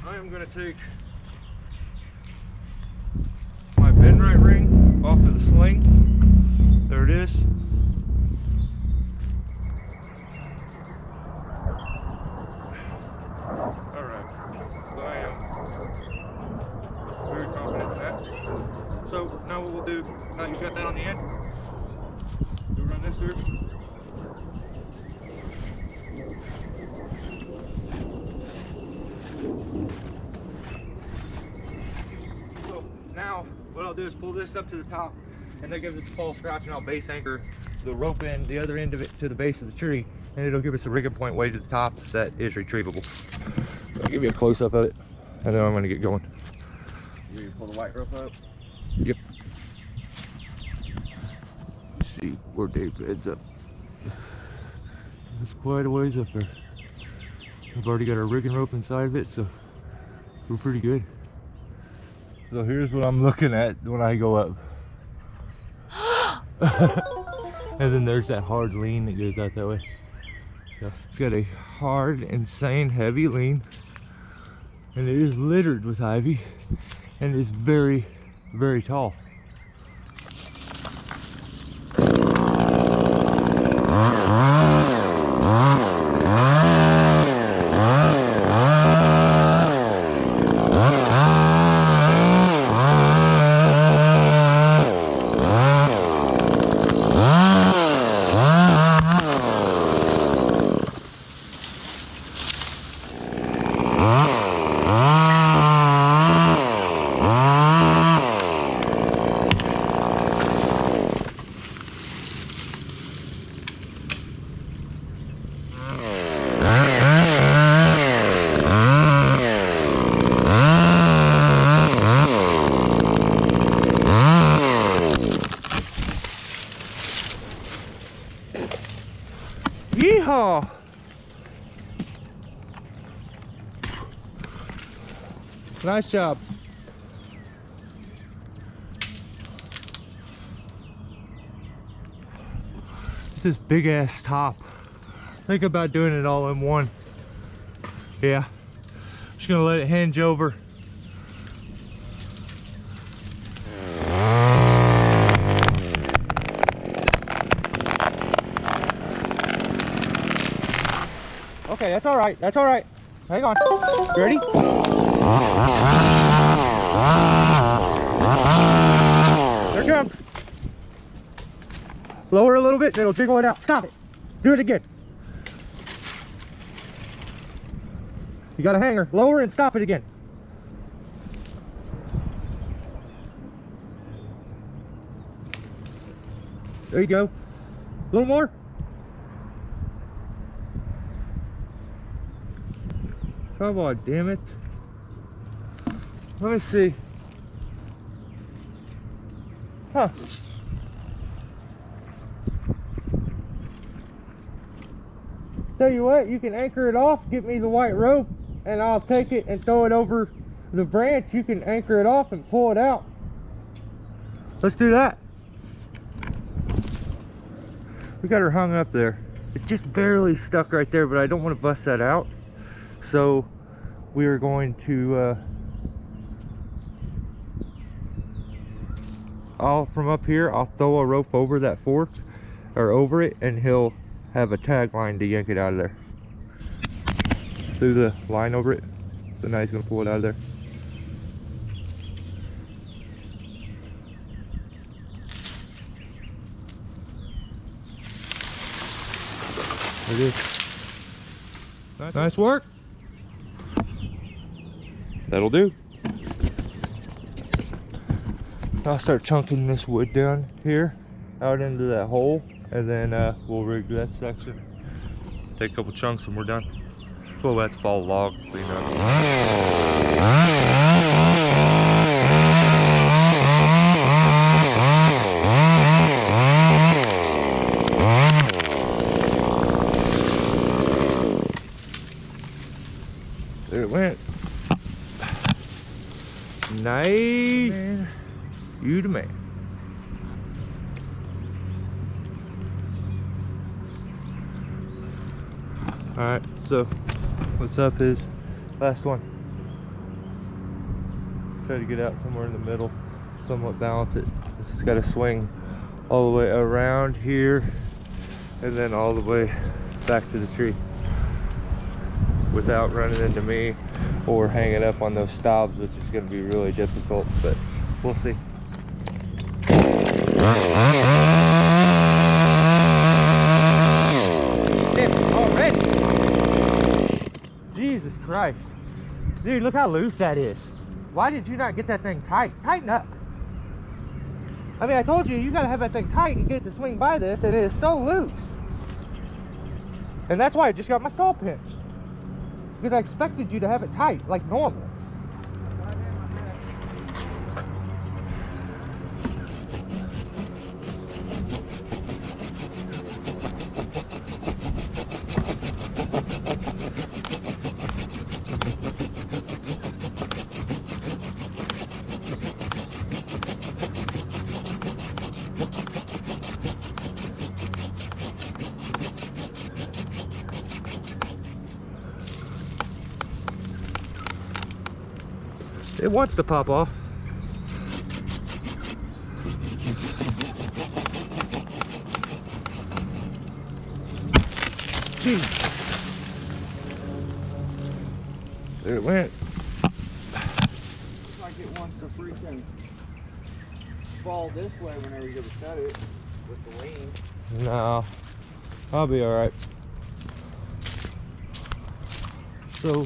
I am going to take my bend right ring off of the sling. There it is. Alright, so I am very confident in that. So now what we'll do, now you've got that on the end, we'll run this through. So now what I'll do is pull this up to the top, and that gives us a false scratch, and I'll base anchor the rope end, the other end of it, to the base of the tree, and it'll give us a rigging point way to the top that is retrievable. So I'll give you a close-up of it, and then I'm going to get going. You pull the white rope up? Yep. Let's see where Dave heads up. There's quite a ways up there. I've already got our rigging rope inside of it, so we're pretty good. So here's what I'm looking at when I go up. And then there's that hard lean that goes out that way. So it's got a hard, insane, heavy lean, and it is littered with ivy, and it is very, very tall. Yeehaw! Nice job. It's this big ass top. Think about doing it all in one. Yeah. Just gonna let it hinge over. Okay, that's all right. That's all right. Hang on. You ready? There it comes. Lower a little bit, and it'll jiggle it out. Stop it. Do it again. You got a hanger. Lower and stop it again. There you go. A little more. Come on, damn it. Let me see. Huh. Tell you what, you can anchor it off, get me the white rope, and I'll take it and throw it over the branch. You can anchor it off and pull it out. Let's do that. We got her hung up there. It just barely stuck right there, but I don't want to bust that out. So we are going to from up here, I'll throw a rope over that fork, or over it, and he'll have a tag line to yank it out of there. Through the line over it. So now he's going to pull it out of there. There it is. Nice work. That'll do. I'll start chunking this wood down here out into that hole, and then we'll rig that section. Take a couple chunks and we're done. We'll let the fall log clean up. There it went. Nice. Man. You the man. Alright, so what's up is last one. try to get out somewhere in the middle, somewhat balance it. It's got to swing all the way around here and then all the way back to the tree without running into me or hanging up on those stobs, which is going to be really difficult, but we'll see. Damn, already? Jesus Christ. Dude, look how loose that is. Why did you not get that thing tight? Tighten up. I mean, I told you, you gotta have that thing tight and get it to swing by this, and it is so loose. And that's why I just got my saw pinched. Because I expected you to have it tight, like normal. It wants to pop off. Jeez. There it went. Looks like it wants to freaking fall this way whenever you go to cut it with the lean. No, I'll be alright. So,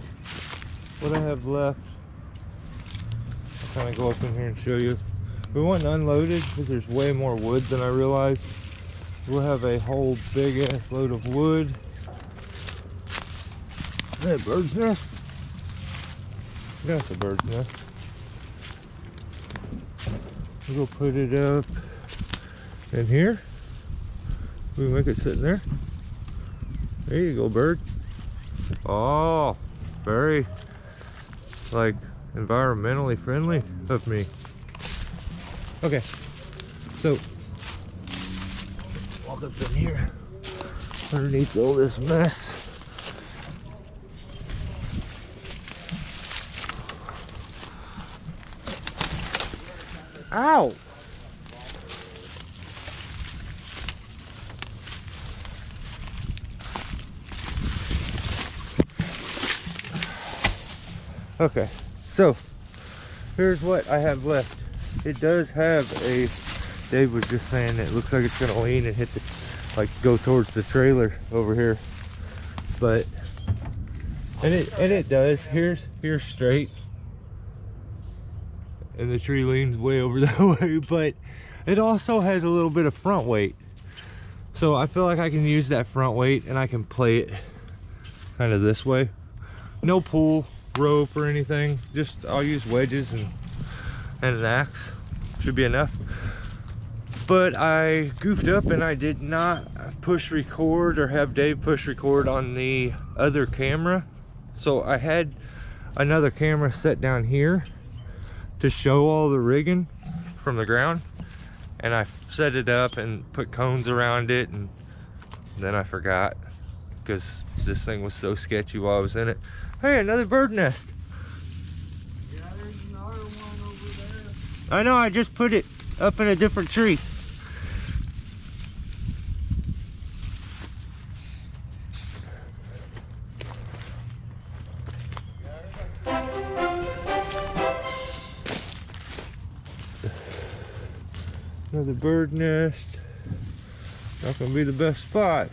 what I have left, I'll kind of go up in here and show you. We want unloaded because there's way more wood than I realized. We'll have a whole big ass load of wood. Is that a bird's nest? That's a bird's nest. We'll put it up in here. We make it sit in there. There you go, bird. Oh, very like environmentally friendly of me. Okay, so walk up in here underneath all this mess. Ow! Okay, so here's what I have left. It does have a, Dave was just saying it looks like it's gonna lean and hit the, like go towards the trailer over here. But and it does. Here's straight. And the tree leans way over that way, but it also has a little bit of front weight. So I feel like I can use that front weight and I can play it kind of this way. No pull rope or anything, just I'll use wedges and an axe. Should be enough. But I goofed up and I did not push record or have Dave push record on the other camera. So I had another camera set down here to show all the rigging from the ground, and I set it up and put cones around it, and then I forgot because this thing was so sketchy while I was in it. Hey, another bird nest. Yeah, there's another one over there. I know, I just put it up in a different tree. Another bird nest. Not gonna be the best spot.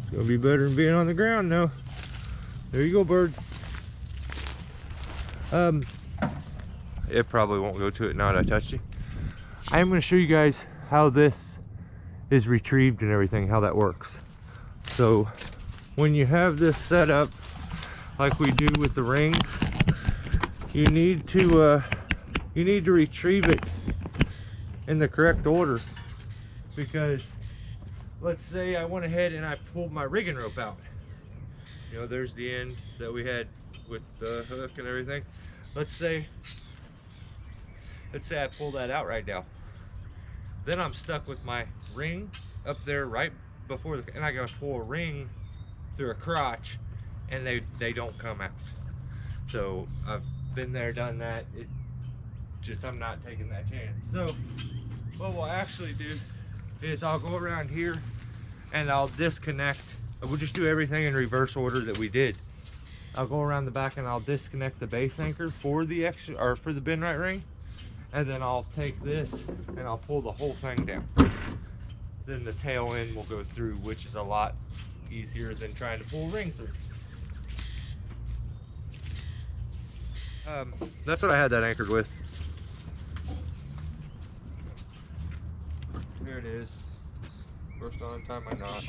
It's gonna be better than being on the ground now. There you go, bird. It probably won't go to it now that I touched it. I am gonna show you guys how this is retrieved and everything, how that works. So when you have this set up like we do with the rings, you need to retrieve it in the correct order, because let's say I went ahead and I pulled my rigging rope out. You know, there's the end that we had with the hook and everything. Let's say I pull that out right now. Then I'm stuck with my ring up there right before the, and I gotta pull a ring through a crotch, and they don't come out. So I've been there, done that. It just, I'm not taking that chance. So what we'll actually do is I'll go around here and I'll disconnect. We'll just do everything in reverse order that we did. I'll go around the back and I'll disconnect the base anchor for the extra, or for the bend right ring, and then I'll take this and I'll pull the whole thing down. Then the tail end will go through, which is a lot easier than trying to pull a ring through. That's what I had that anchored with. Here it is. First on, tie my knot.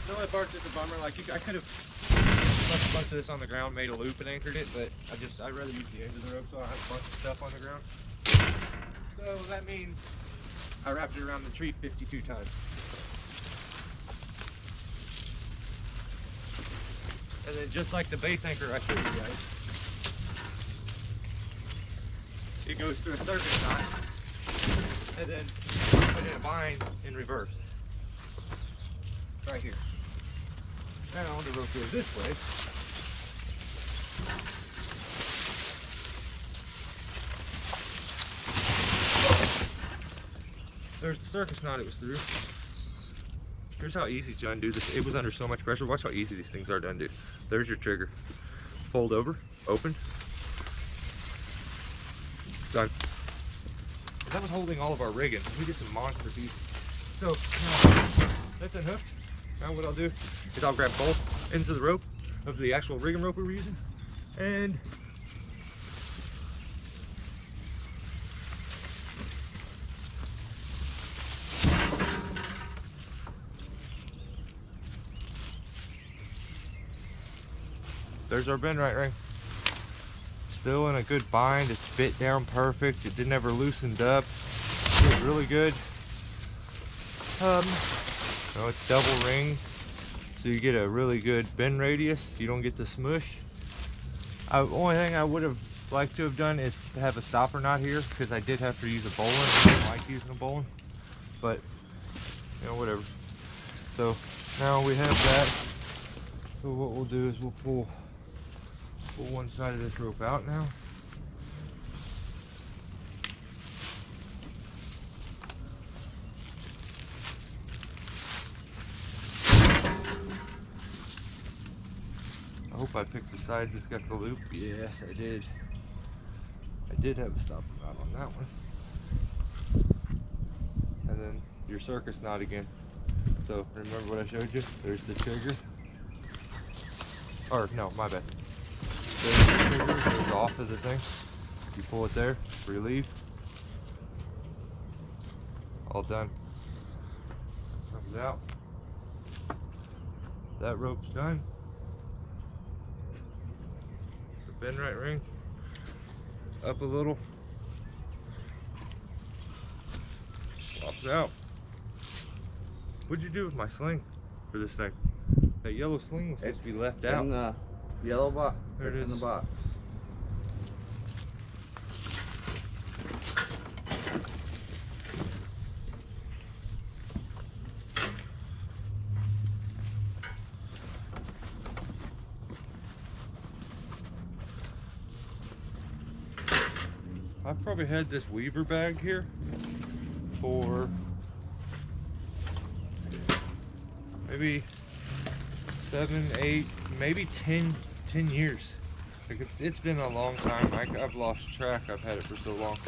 The only part's just a bummer. Like, I could have left a bunch of this on the ground, made a loop and anchored it, but I'd rather use the end of the rope, so I have a bunch of stuff on the ground. So that means I wrapped it around the tree 52 times. And then just like the base anchor I showed you guys, it goes through a circuit knot and then put in a bind in reverse. Right here. Now the rope goes this way. There's the circus knot it was through. Here's how easy to undo this. It was under so much pressure. Watch how easy these things are to undo. There's your trigger. Fold over, open. Done. That was holding all of our rigging. We did some monster pieces. So now that's unhooked. Now what I'll do is I'll grab both ends of the rope, of the actual rigging rope we were using, and there's our bend right ring. Still in a good bind. It's fit down perfect. It didn't ever loosened up. It was really good. So it's double ring, so you get a really good bend radius. You don't get the smush. Only thing I would have liked to have done is to have a stopper knot here, because I did have to use a bowline. I don't like using a bowline, but you know, whatever. So now we have that. So what we'll do is we'll pull one side of this rope out now. I hope I picked the side that's got the loop. Yes, I did. I did have a stopper knot on that one. And then your circus knot again. So remember what I showed you? There's the trigger. Or no, my bad. There's the trigger, goes off of the thing. You pull it there, relieve. All done. Comes out. That rope's done. Bend right ring up a little, pops out. What'd you do with my sling for this thing? That yellow sling was supposed to be left out. In the yellow box. There it is. In the box. I've probably had this weaver bag here for maybe 7, 8, maybe 10 years. Like it's been a long time. I've lost track. I've had it for so long.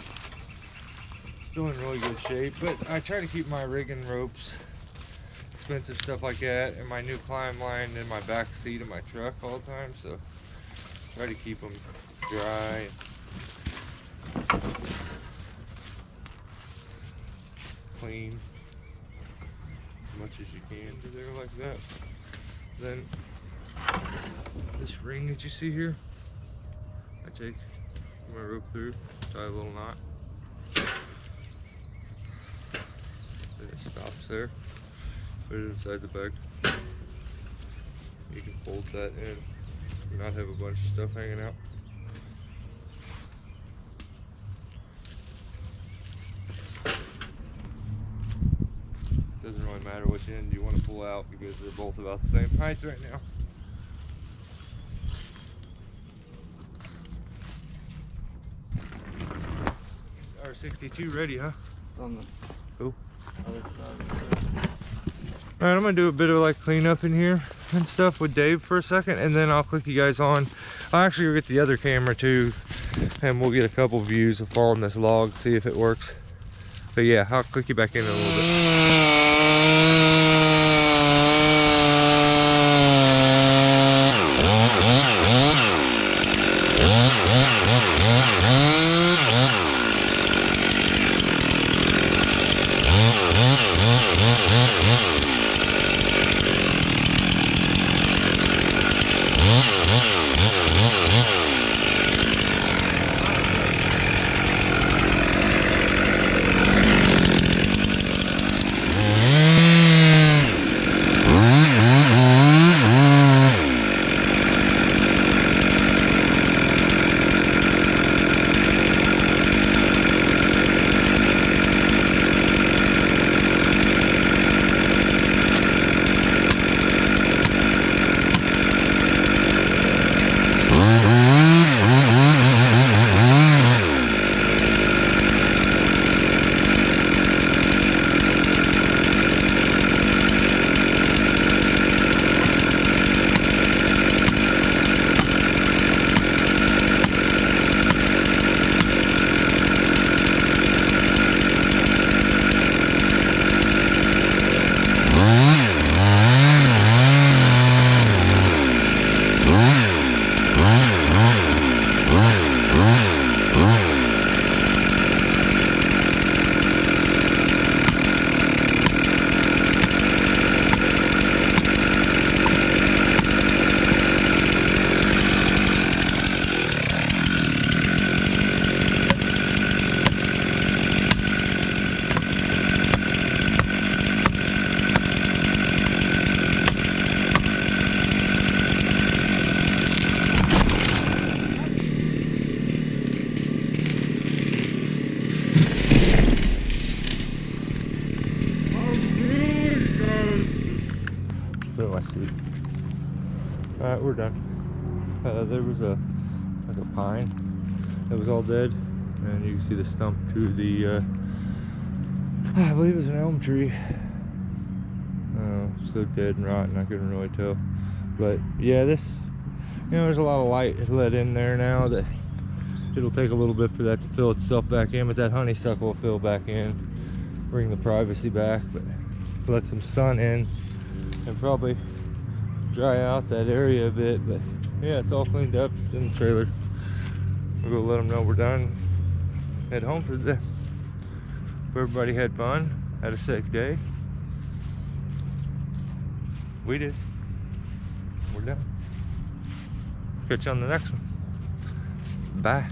Still in really good shape, but I try to keep my rigging ropes, expensive stuff like that, and my new climb line in my back seat of my truck all the time. So try to keep them dry. Clean as much as you can to there like that. Then this ring that you see here, I take my rope through, tie a little knot, then it stops there, put it inside the bag. You can fold that in, not have a bunch of stuff hanging out. matter which end you want to pull out because they're both about the same height right now. R62 ready, huh? On the cool. other side. Alright, I'm gonna do a bit of like cleanup in here and stuff with Dave for a second, and then I'll click you guys on. I'll actually go get the other camera too, and we'll get a couple views of following this log, see if it works. But yeah, I'll click you back in a little bit. Alright, we're done. There was a pine that was all dead, and you can see the stump to the I believe it was an elm tree. So dead and rotten I couldn't really tell. But yeah, this, you know, there's a lot of light let in there now that it'll take a little bit for that to fill itself back in, but that honeysuckle will fill back in, bring the privacy back, but let some sun in and probably dry out that area a bit. But yeah, it's all cleaned up. It's in the trailer. We'll go let them know we're done, head home for the day. Hope everybody had fun, had a safe day. We did. We're done. Catch you on the next one. Bye.